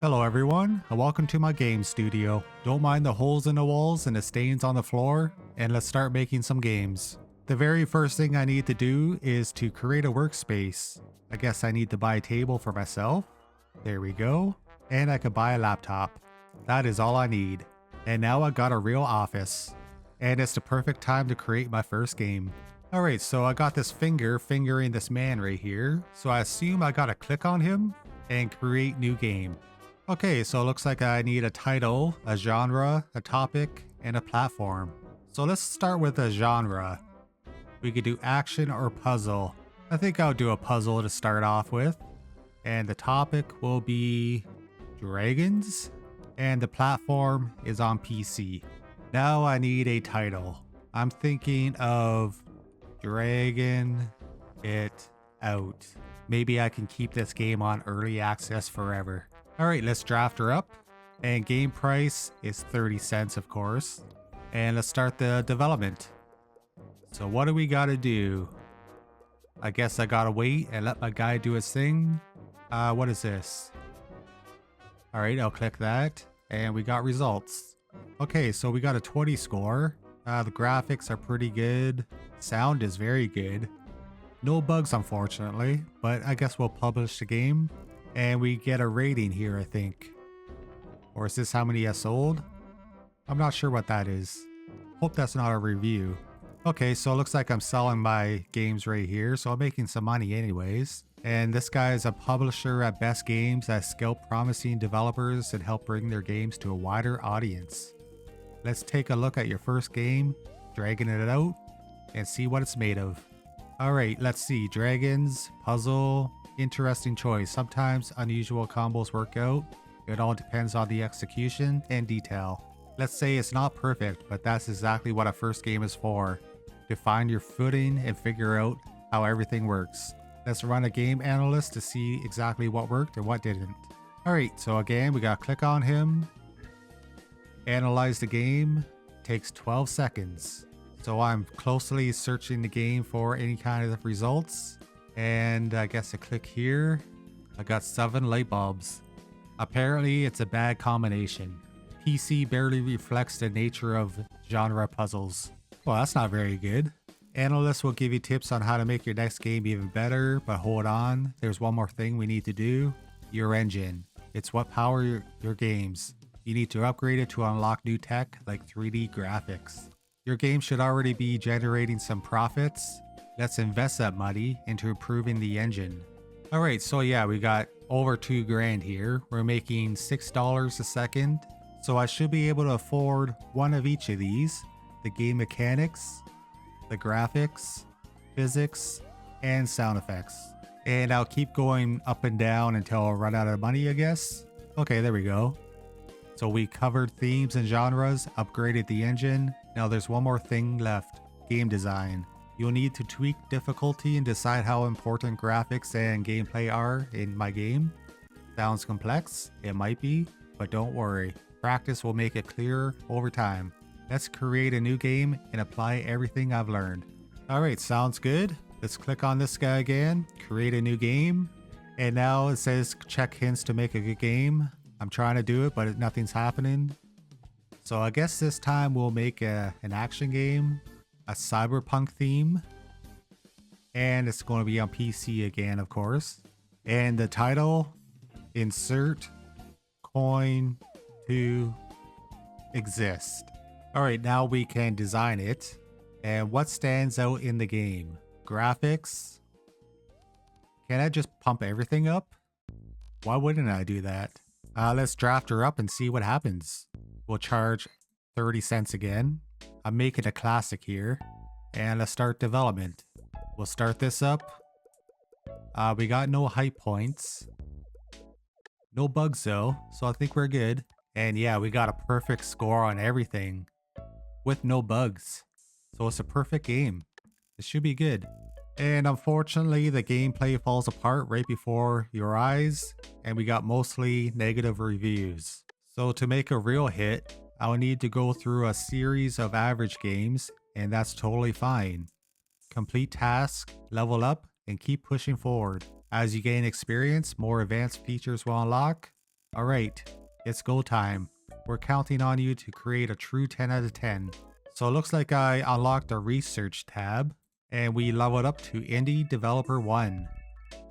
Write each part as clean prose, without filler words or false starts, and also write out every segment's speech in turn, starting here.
Hello everyone, and welcome to my game studio. Don't mind the holes in the walls and the stains on the floor, and let's start making some games. The very first thing I need to do is to create a workspace. I guess I need to buy a table for myself. There we go. And I could buy a laptop. That is all I need. And now I got a real office. And it's the perfect time to create my first game. Alright, so I got this finger fingering this man right here. So I assume I gotta click on him and create new game. Okay, so it looks like I need a title, a genre, a topic, and a platform. So let's start with a genre. We could do action or puzzle. I think I'll do a puzzle to start off with. And the topic will be dragons. And the platform is on PC. Now I need a title. I'm thinking of Dragon It Out. Maybe I can keep this game on early access forever. Alright, let's draft her up. And game price is 30 cents, of course. And let's start the development. So what do we gotta do? I guess I gotta wait and let my guy do his thing. What is this? Alright, I'll click that. And we got results. Okay, so we got a 20 score. The graphics are pretty good. Sound is very good. No bugs, unfortunately, but I guess we'll publish the game. And we get a rating here, I think. Or is this how many I sold? I'm not sure what that is. Hope that's not a review. Okay, so it looks like I'm selling my games right here, so I'm making some money anyways. And this guy is a publisher at Best Games that scalp promising developers and help bring their games to a wider audience. Let's take a look at your first game, Dragging It Out, and see what it's made of. Alright, let's see. Dragons, puzzle, interesting choice. Sometimes unusual combos work out. It all depends on the execution and detail. Let's say it's not perfect, but that's exactly what a first game is for. To find your footing and figure out how everything works. Let's run a game analyst to see exactly what worked and what didn't. Alright, so again, we gotta click on him. Analyze the game. Takes 12 seconds. So I'm closely searching the game for any kind of results. And I guess I click here. I got 7 light bulbs. Apparently it's a bad combination. PC barely reflects the nature of genre puzzles. Well, that's not very good. Analysts will give you tips on how to make your next game even better, but hold on, there's one more thing we need to do. Your engine. It's what powers your games. You need to upgrade it to unlock new tech like 3D graphics. Your game should already be generating some profits. Let's invest that money into improving the engine. Alright, so yeah, we got over 2 grand here. We're making $6 a second. So I should be able to afford one of each of these. The game mechanics, the graphics, physics, and sound effects. And I'll keep going up and down until I run out of money, I guess. Okay, there we go. So we covered themes and genres, upgraded the engine. Now there's one more thing left, game design. You'll need to tweak difficulty and decide how important graphics and gameplay are in my game. Sounds complex? It might be, but don't worry. Practice will make it clearer over time. Let's create a new game and apply everything I've learned. Alright, sounds good. Let's click on this guy again, create a new game. And now it says check hints to make a good game. I'm trying to do it, but nothing's happening. So I guess this time we'll make an action game, a cyberpunk theme, and it's going to be on PC again, of course. And the title, insert coin to exist. Alright, now we can design it. And what stands out in the game? Graphics. Can I just pump everything up? Why wouldn't I do that? Let's draft her up and see what happens. We'll charge 30 cents again. I'm making a classic here. And let's start development. We'll start this up. We got no height points. No bugs though, so I think we're good. And yeah, we got a perfect score on everything. With no bugs. So it's a perfect game. It should be good. And unfortunately, the gameplay falls apart right before your eyes. And we got mostly negative reviews. So to make a real hit, I'll need to go through a series of average games, and that's totally fine. Complete tasks, level up, and keep pushing forward. As you gain experience, more advanced features will unlock. All right, it's go time. We're counting on you to create a true 10 out of 10. So it looks like I unlocked a research tab and we leveled up to Indie Developer 1.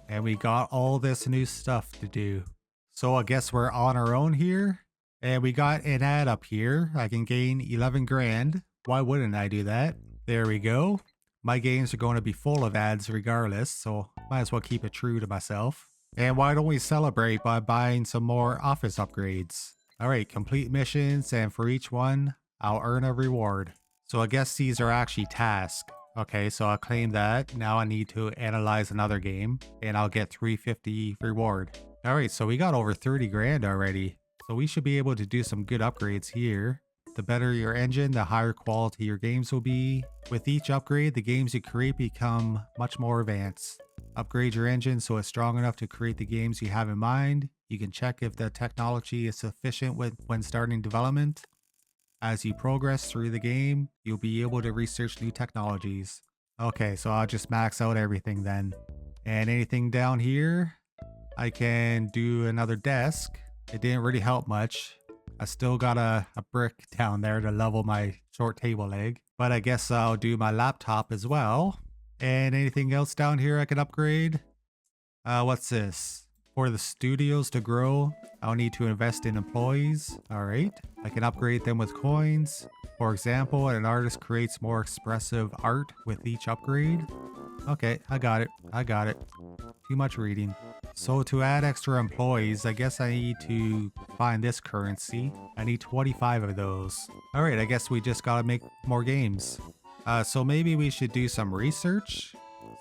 And we got all this new stuff to do. So I guess we're on our own here. And we got an ad up here. I can gain 11 grand. Why wouldn't I do that? There we go. My games are going to be full of ads regardless, so might as well keep it true to myself. And why don't we celebrate by buying some more office upgrades? Alright, complete missions, and for each one, I'll earn a reward. So I guess these are actually tasks. Okay, so I'll claim that. Now I need to analyze another game, and I'll get 350 reward. Alright, so we got over 30 grand already. So we should be able to do some good upgrades here. The better your engine, the higher quality your games will be. With each upgrade, the games you create become much more advanced. Upgrade your engine so it's strong enough to create the games you have in mind. You can check if the technology is sufficient when starting development. As you progress through the game, you'll be able to research new technologies. Okay, so I'll just max out everything then. And anything down here, I can do another desk. It didn't really help much. I still got a brick down there to level my short table leg, but I guess I'll do my laptop as well. And anything else down here I can upgrade? What's this? For the studios to grow, I'll need to invest in employees. All right, I can upgrade them with coins. For example, an artist creates more expressive art with each upgrade. Okay, I got it. Too much reading. So to add extra employees, I guess I need to find this currency. I need 25 of those. All right, I guess we just gotta make more games. So maybe we should do some research.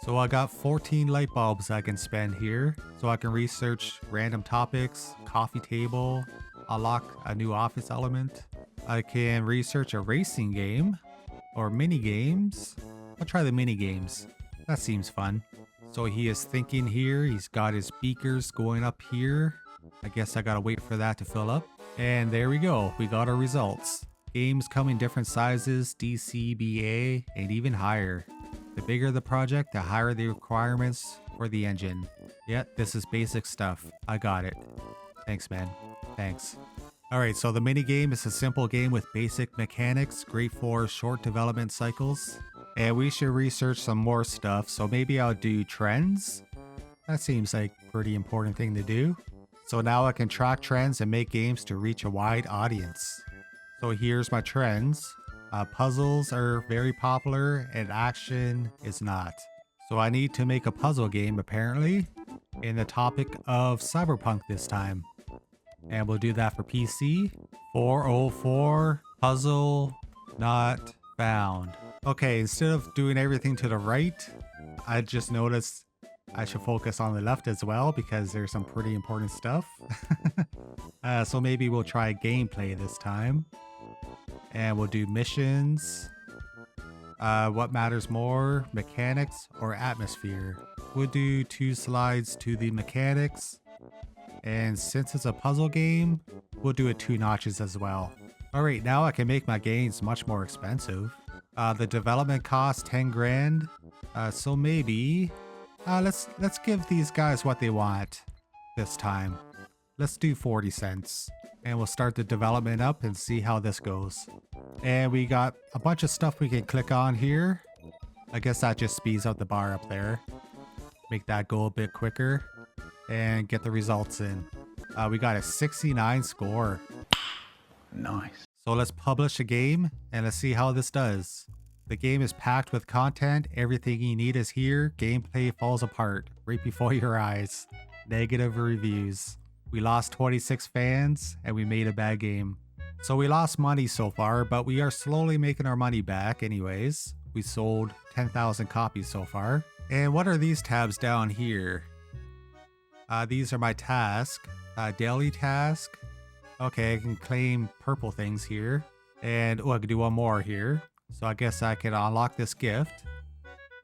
So I got 14 light bulbs I can spend here. So I can research random topics, coffee table, unlock a new office element. I can research a racing game or mini games. I'll try the mini games. That seems fun. So he is thinking here. He's got his beakers going up here. I guess I gotta wait for that to fill up. And there we go. We got our results. Games come in different sizes, DCBA, and even higher. The bigger the project, the higher the requirements for the engine. Yep, this is basic stuff. I got it. Thanks, man. Thanks. Alright, so the mini game is a simple game with basic mechanics, great for short development cycles. And we should research some more stuff, so maybe I'll do trends. That seems like a pretty important thing to do. So now I can track trends and make games to reach a wide audience. So here's my trends. Puzzles are very popular and action is not. So I need to make a puzzle game apparently, in the topic of Cyberpunk this time. And we'll do that for PC. 404, puzzle not found. Okay, instead of doing everything to the right, I just noticed I should focus on the left as well because there's some pretty important stuff. So maybe we'll try gameplay this time. And we'll do missions. What matters more, mechanics or atmosphere? We'll do 2 slides to the mechanics. And since it's a puzzle game, we'll do it 2 notches as well. Alright, now I can make my games much more expensive. The development cost 10 grand. So maybe let's give these guys what they want this time. Let's do 40 cents. And we'll start the development up and see how this goes. And we got a bunch of stuff we can click on here. I guess that just speeds up the bar up there. Make that go a bit quicker. And get the results in. We got a 69 score. Nice. So let's publish a game and let's see how this does. The game is packed with content. Everything you need is here. Gameplay falls apart right before your eyes. Negative reviews. We lost 26 fans and we made a bad game. So we lost money so far, but we are slowly making our money back anyways. We sold 10,000 copies so far. And what are these tabs down here? These are my tasks. Daily task. Okay, I can claim purple things here. And I can do one more here. So I guess I can unlock this gift.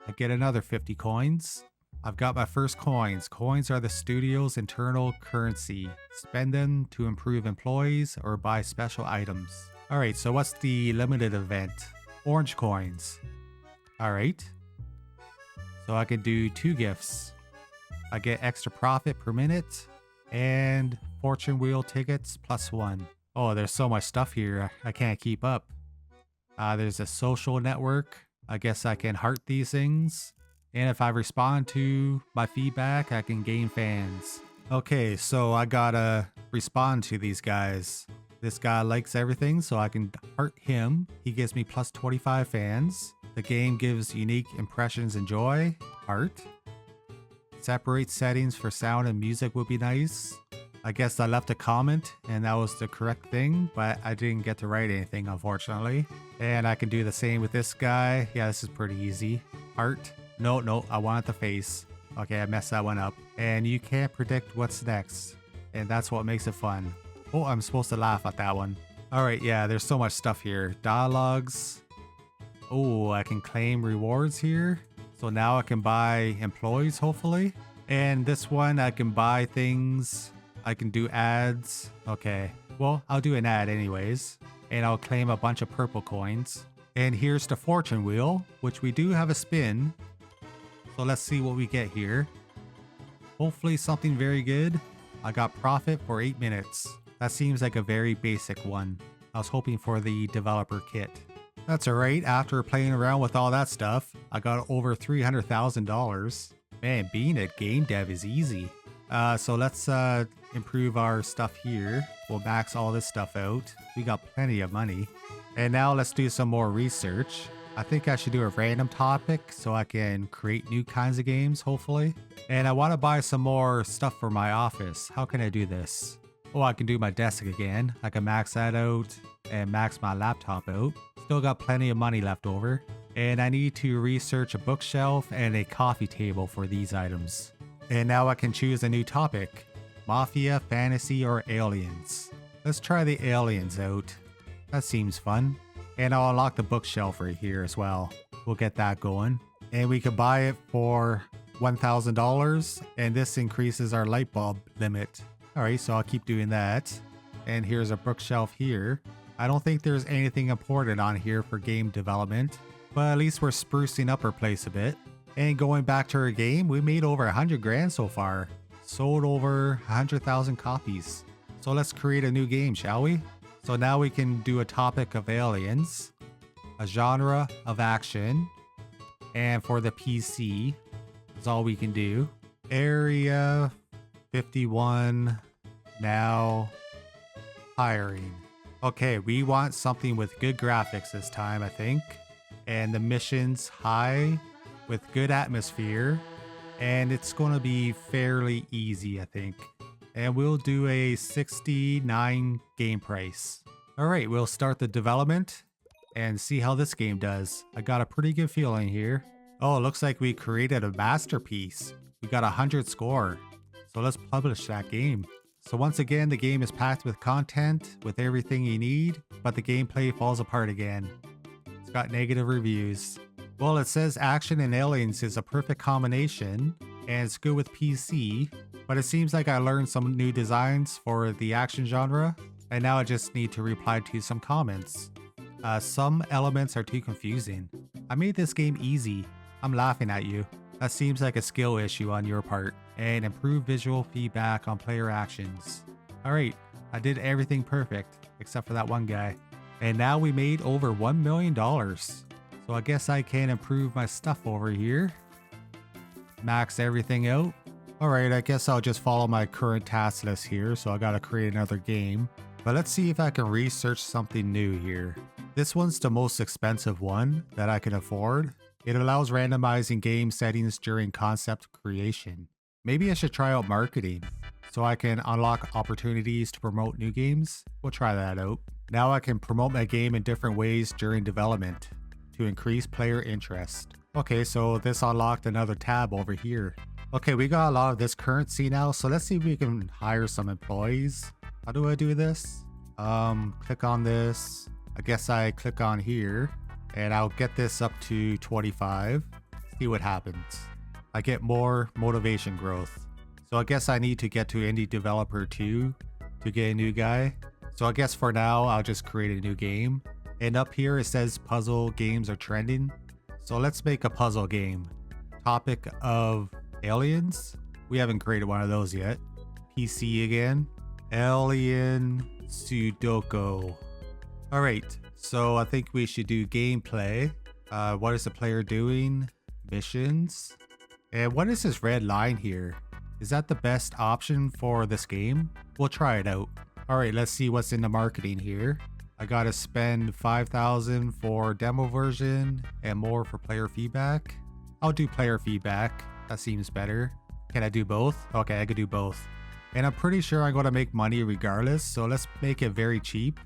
I get another 50 coins. I've got my first coins. Coins are the studio's internal currency. Spend them to improve employees or buy special items. Alright, so what's the limited event? Orange coins. Alright. So I can do 2 gifts. I get extra profit per minute. And fortune wheel tickets +1. Oh, there's so much stuff here. I can't keep up. There's a social network. I guess I can heart these things. And if I respond to my feedback, I can gain fans. Okay, so I gotta respond to these guys. This guy likes everything, so I can heart him. He gives me +25 fans. The game gives unique impressions and joy. Heart. Separate settings for sound and music would be nice. I guess I left a comment and that was the correct thing, but I didn't get to write anything, unfortunately. And I can do the same with this guy. Yeah, this is pretty easy. Heart. No, I want the face. Okay, I messed that one up. And you can't predict what's next. And that's what makes it fun. Oh, I'm supposed to laugh at that one. Alright, yeah, there's so much stuff here. Dialogues. Oh, I can claim rewards here. So now I can buy employees, hopefully. And this one, I can buy things. I can do ads. Okay, well, I'll do an ad anyways. And I'll claim a bunch of purple coins. And here's the fortune wheel, which we do have a spin. So let's see what we get here. Hopefully something very good. I got profit for 8 minutes. That seems like a very basic one. I was hoping for the developer kit. That's alright, after playing around with all that stuff, I got over $300,000. Man, being a game dev is easy. So let's improve our stuff here. We'll max all this stuff out. We got plenty of money. And now let's do some more research. I think I should do a random topic so I can create new kinds of games, hopefully. And I want to buy some more stuff for my office. How can I do this? Oh, I can do my desk again. I can max that out and max my laptop out. Still got plenty of money left over. And I need to research a bookshelf and a coffee table for these items. And now I can choose a new topic. Mafia, fantasy, or aliens. Let's try the aliens out. That seems fun. And I'll unlock the bookshelf right here as well. We'll get that going. And we could buy it for $1,000. And this increases our light bulb limit. Alright, so I'll keep doing that. And here's a bookshelf here. I don't think there's anything important on here for game development. But at least we're sprucing up our place a bit. And going back to our game, we made over 100 grand so far. Sold over 100,000 copies. So let's create a new game, shall we? So now we can do a topic of aliens, a genre of action, and for the PC, that's all we can do. Area 51, now hiring. Okay, we want something with good graphics this time, I think. And the mission's high with good atmosphere. And it's going to be fairly easy, I think. And we'll do a 69 game price. Alright, we'll start the development and see how this game does. I got a pretty good feeling here. Oh, it looks like we created a masterpiece. We got a 100 score. So let's publish that game. So once again, the game is packed with content, with everything you need, but the gameplay falls apart again. It's got negative reviews. Well, it says action and aliens is a perfect combination, and it's good with PC, but it seems like I learned some new designs for the action genre, and now I just need to reply to some comments. Some elements are too confusing. I made this game easy. I'm laughing at you. That seems like a skill issue on your part, and improve visual feedback on player actions. Alright, I did everything perfect, except for that one guy. And now we made over $1 million. So I guess I can improve my stuff over here. Max everything out. Alright, I guess I'll just follow my current task list here, so I gotta create another game. But let's see if I can research something new here. This one's the most expensive one that I can afford. It allows randomizing game settings during concept creation. Maybe I should try out marketing, so I can unlock opportunities to promote new games. We'll try that out. Now I can promote my game in different ways during development to increase player interest. Okay, so this unlocked another tab over here. Okay, we got a lot of this currency now, so let's see if we can hire some employees. How do I do this? Click on this. I guess I click on here, and I'll get this up to 25. See what happens. I get more motivation growth. So I guess I need to get to indie developer 2 to get a new guy. So I guess for now, I'll just create a new game. And up here it says puzzle games are trending. So let's make a puzzle game. Topic of aliens. We haven't created one of those yet. PC again. Alien Sudoku. Alright, so I think we should do gameplay. What is the player doing? Missions. And what is this red line here? Is that the best option for this game? We'll try it out. Alright, let's see what's in the marketing here. I gotta spend 5,000 for demo version and more for player feedback. I'll do player feedback. That seems better. Can I do both? Okay, I could do both. And I'm pretty sure I'm gonna make money regardless, so let's make it very cheap.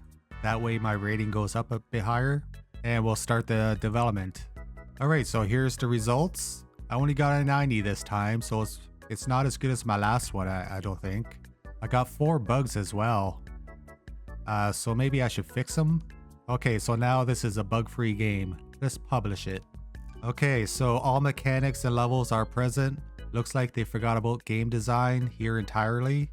That way my rating goes up a bit higher. And we'll start the development. Alright, so here's the results. I only got a 90 this time, so it's not as good as my last one, I don't think. I got 4 bugs as well. So maybe I should fix them. Okay, so now this is a bug-free game. Let's publish it. Okay, so all mechanics and levels are present. Looks like they forgot about game design here entirely.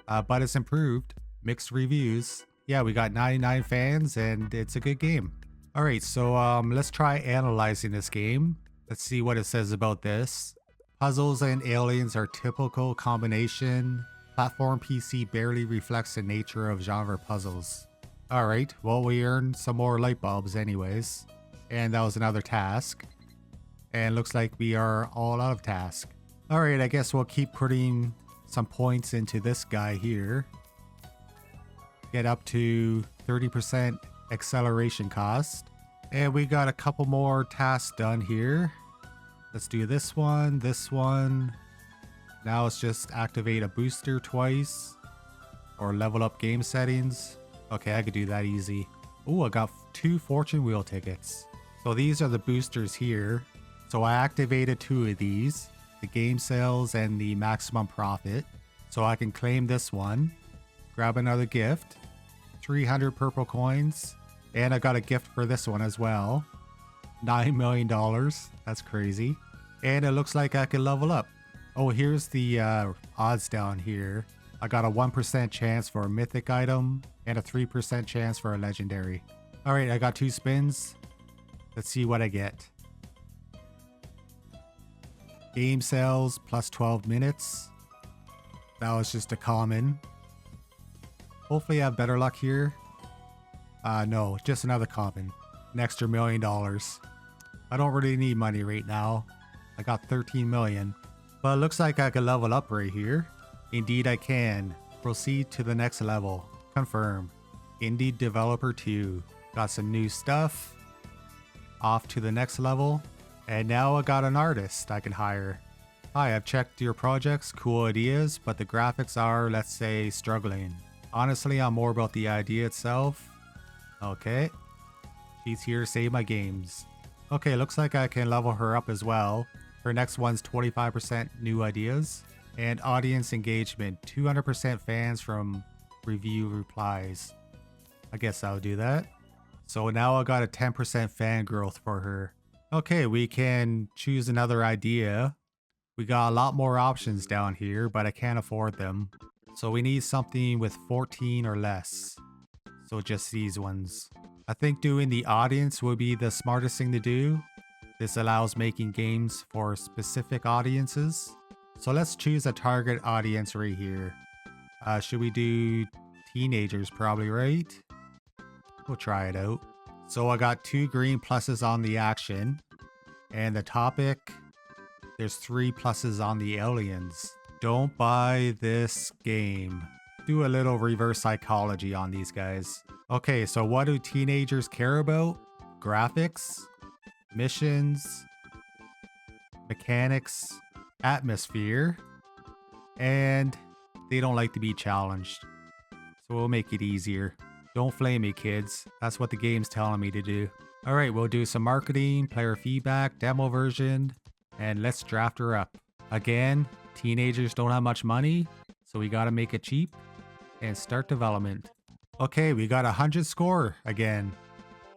But it's improved. Mixed reviews. Yeah, we got 99 fans and it's a good game. Alright, so let's try analyzing this game. Let's see what it says about this. Puzzles and aliens are typical combination. Platform PC barely reflects the nature of genre puzzles. Alright, well we earned some more light bulbs anyways. And that was another task. And looks like we are all out of task. Alright, I guess we'll keep putting some points into this guy here. Get up to 30% acceleration cost. And we got a couple more tasks done here. Let's do this one, this one. Now it's just activate a booster twice. Or level up game settings. Okay, I could do that easy. Oh, I got 2 fortune wheel tickets. So these are the boosters here. So I activated 2 of these. The game sales and the maximum profit. So I can claim this one. Grab another gift. 300 purple coins. And I got a gift for this one as well. $9 million. That's crazy. And it looks like I can level up. Oh, here's the odds down here. I got a 1% chance for a mythic item and a 3% chance for a legendary. Alright, I got 2 spins. Let's see what I get. Game sales plus 12 minutes. That was just a common. Hopefully I have better luck here. No, just another common. An extra $1 million. I don't really need money right now. I got 13 million. But it looks like I can level up right here. Indeed I can. Proceed to the next level. Confirm. Indie Developer 2. Got some new stuff. Off to the next level. And now I got an artist I can hire. Hi, I've checked your projects, cool ideas, but the graphics are, let's say, struggling. Honestly, I'm more about the idea itself. Okay. She's here to save my games. Okay, looks like I can level her up as well. Her next one's 25% new ideas. And audience engagement, 200% fans from review replies. I guess I'll do that. So now I got a 10% fan growth for her. Okay, we can choose another idea. We got a lot more options down here, but I can't afford them. So we need something with 14 or less. So just these ones. I think doing the audience would be the smartest thing to do. This allows making games for specific audiences. So let's choose a target audience right here. Should we do teenagers probably, right? We'll try it out. So I got 2 green pluses on the action. And the topic, there's 3 pluses on the aliens. Don't buy this game. Do a little reverse psychology on these guys. Okay, so what do teenagers care about? Graphics, missions, mechanics, atmosphere, and they don't like to be challenged. So we'll make it easier. Don't flame me, kids. That's what the game's telling me to do. Alright, we'll do some marketing, player feedback, demo version, and let's draft her up. Again, teenagers don't have much money, so we gotta make it cheap and start development. Okay, we got 100 score again.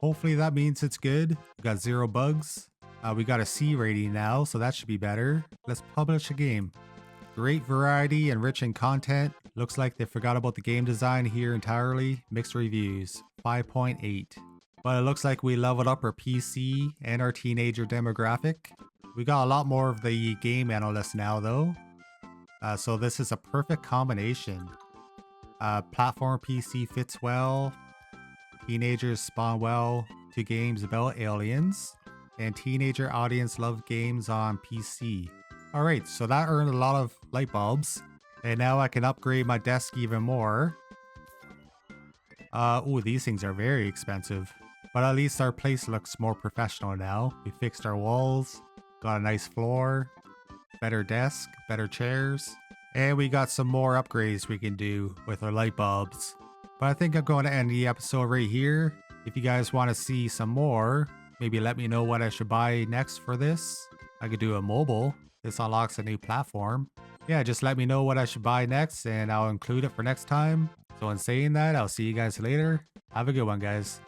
Hopefully that means it's good. We got 0 bugs. We got a C rating now, so that should be better. Let's publish a game. Great variety and rich in content. Looks like they forgot about the game design here entirely. Mixed reviews, 5.8. But it looks like we leveled up our PC and our teenager demographic. We got a lot more of the game analysts now though. So this is a perfect combination. Platform PC fits well. Teenagers spawn well to games about aliens. And teenager audience love games on PC. Alright, so that earned a lot of light bulbs. And now I can upgrade my desk even more. Ooh, these things are very expensive. But at least our place looks more professional now. We fixed our walls, got a nice floor, better desk, better chairs. And we got some more upgrades we can do with our light bulbs. But I think I'm going to end the episode right here. If you guys want to see some more, maybe let me know what I should buy next for this. I could do a mobile. This unlocks a new platform. Yeah, just let me know what I should buy next and I'll include it for next time. So in saying that, I'll see you guys later. Have a good one, guys.